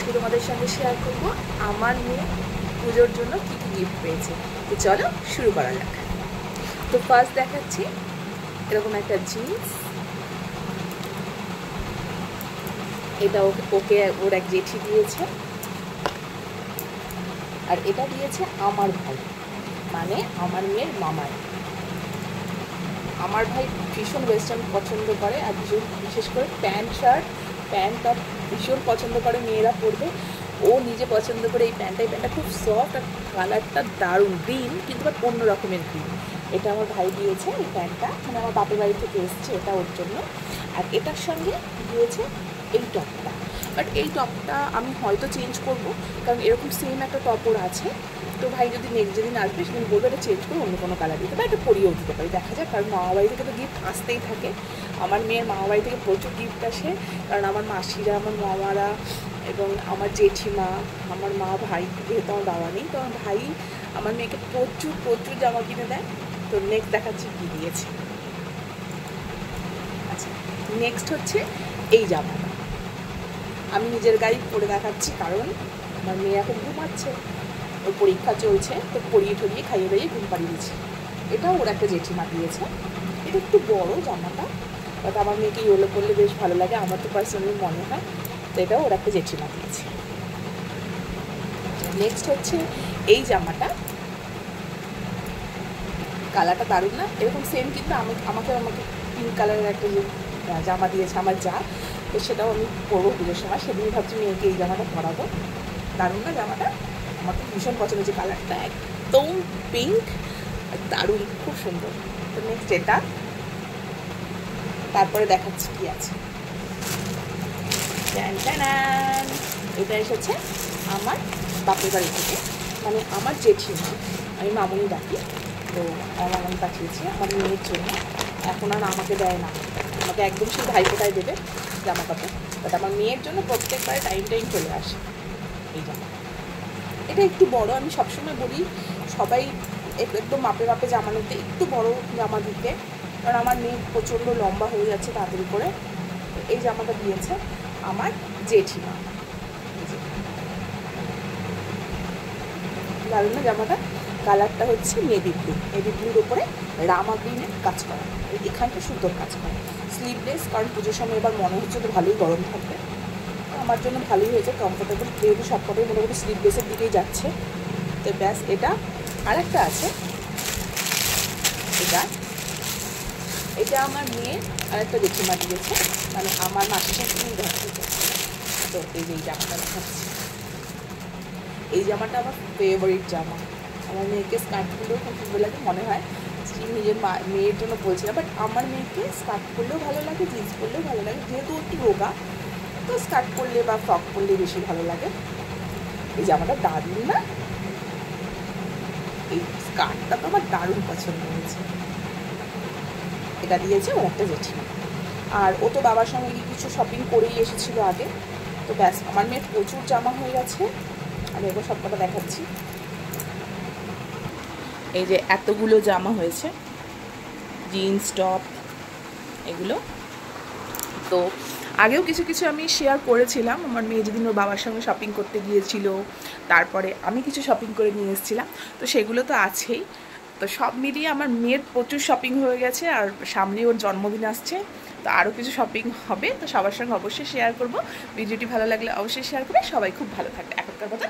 আজকে তোমাদের সঙ্গে শেয়ার করবো আমার মেয়ে পুজোর জন্য কী কী গিফট পেয়েছে। তো চলো শুরু করা যাক। তো ফার্স্ট দেখাচ্ছি এরকম একটা জিন্স, এটা ওকে ওর এক জেঠি দিয়েছে, আর এটা দিয়েছে আমার ভাই, মানে আমার মেয়ের মামার। আমার ভাই ভীষণ ওয়েস্টার্ন পছন্দ করে, আর বিশেষ করে প্যান্ট টপ ভীষণ পছন্দ করে, মেয়েরা পরবে। ও নিজে পছন্দ করে এই প্যান্টটা খুব সফট, আর কালারটা দারুণ, গ্রিন কিন্তু বাট অন্য রকমের গ্রিন। এটা আমার ভাই দিয়েছে এই প্যান্টটা, মানে আমার বাপের বাড়ি থেকে এসছে, এটা ওর জন্য। আর এটার সঙ্গে দিয়েছে এই টপটা, বাট এই টপটা আমি হয়তো চেঞ্জ করব, কারণ এরকম সেম একটা টপ ওর আছে। তো ভাই যদি নেক্সট যেদিন আসবে সেদিন বলবো এটা চেঞ্জ করে অন্য কোনো কালার দিতে, বা এটা পরিয়েও দিতে পারি, দেখা যাক। কারণ মামাবাড়ি থেকে তো গিফট আসতেই থাকে, আমার মেয়ের মামাবাড়ি থেকে প্রচুর গিফট আসে, কারণ আমার মাসিরা, আমার মামারা এবং আমার জেঠিমা, আমার মা, ভাই, যেহেতু আমার বাবা নেই, তো আমার ভাই আমার মেয়েকে প্রচুর প্রচুর জামা কিনে দেয়। তো নেক্সট দেখাচ্ছি কী দিয়েছে। আচ্ছা, নেক্সট হচ্ছে এই জামাটা আমি নিজের গায়ে পরে দেখাচ্ছি, কারণ আমার মেয়ে এখন ঘুমাচ্ছে, ওর পরীক্ষা চলছে, তো পরিয়ে ঠরিয়ে খাইয়ে দাইয়ে ঘুম পাড়িয়ে দিচ্ছি। এটাও ওর একটা জেঠিমা দিয়েছে। এটা একটু বড় জামাটা, বাট আমার মেয়েকে ইয়েলো করলে বেশ ভালো লাগে, আমার তো পার্সোনালি মনে হয়। তো এটাও ওর একটা জেঠিমা দিয়েছে। নেক্সট হচ্ছে এই জামাটা, কালারটা দারুণ না? এরকম সেম কিন্তু আমাকে পিঙ্ক কালারের একটা যে জামা দিয়েছে আমার যা, তো সেটাও আমি পরবো পুজোর সময়। সেদিনই ভাবছি মেয়েকে এই জামাটা পরাবো। দারুণ না জামাটা? আমার তো ভীষণ পছন্দ হয়েছে, কালারটা একদম পিঙ্ক, দারুণ, খুব সুন্দর। তো নেক্সট এটা, তারপরে দেখাচ্ছি কি আছে। এটা এসেছে আমার বাপের বাড়ি থেকে, মানে আমার জেঠিমা, আমি মামুনি ডাকি। তো আমার মামুনি পাঠিয়েছে আমার মেয়ের জন্য। এখন আর আমাকে দেয় না, আমাকে একদম সেই ভাইফোঁটায় দেবে জামা কাপড়, বাট আমার মেয়ের জন্য প্রত্যেকবারে টাইম চলে আসে এই জামা। এটা একটু বড়, আমি সবসময় বলি সবাই একদম মাপে জামা নিতে, একটু বড় জামা দিতে, কারণ আমার মেয়ে প্রচণ্ড লম্বা হয়ে যাচ্ছে তাড়াতাড়ি করে। এই জামাটা দিয়েছে আমার জেঠিমা। দারুণ না জামাটা? কালারটা হচ্ছে নেভি ব্লুর ওপরে রামা গ্রিনের কাজ করা, এখানটা সুন্দর কাজ করা, স্লিভলেস, কারণ পুজোর সময় এবার মনে হচ্ছে তো ভালোই গরম থাকবে। আমার জন্য ভালোই হয়েছে, কমফোর্টেবল, যেহেতু সবকটাই মোটামুটি স্লিভলেসের দিকেই যাচ্ছে। তো ব্যাস, এটা আর একটা আছে, এটা আমার মেয়ে আর একটা জেঠিমা দিয়েছে, মানে আমার মাসির শাশুড়ি ঘর থেকে। তো এই যে এই জামাটা দেখাচ্ছি, এই জামাটা আমার ফেভারিট জামা। আমার মেয়েকে স্কার্ট পরলেও খুব সুন্দর লাগে, মনে হয় নিজের মেয়ের জন্য বলছি না, বাট আমার মেয়েকে স্কার্ট পরলেও ভালো লাগে, জিন্স পরলেও ভালো লাগে, যেহেতু একটু রোগা, তো স্কার্ট পরলে বা ফ্রক পরলে বেশি ভালো লাগে। এই জামাটা দারুণ না? এই স্কার্টটা তো আমার দারুণ পছন্দ হয়েছে। এটা দিয়েছে ওর একটা জেঠিমা। আর ও তো বাবার সঙ্গে গিয়ে কিছু শপিং করেই এসেছিলো আগে। তো ব্যাস, আমার মেয়ের প্রচুর জামা হয়ে গেছে, আমি এবার সব কটা দেখাচ্ছি। এই যে এতগুলো জামা হয়েছে, জিন্স, টপ, এগুলো। তো আগেও কিছু কিছু আমি শেয়ার করেছিলাম, আমার মেয়ে যেদিন ওর বাবার সঙ্গে শপিং করতে গিয়েছিল, তারপরে আমি কিছু শপিং করে নিয়ে এসেছিলাম, তো সেগুলো তো আছেই। তো সব মিলিয়ে আমার মেয়ের প্রচুর শপিং হয়ে গেছে, আর সামনে ওর জন্মদিন আসছে, তো আরও কিছু শপিং হবে, তো সবার সঙ্গে অবশ্যই শেয়ার করব। ভিডিওটি ভালো লাগলে অবশ্যই শেয়ার করবে। সবাই খুব ভালো থাকবে। এখনকার মতো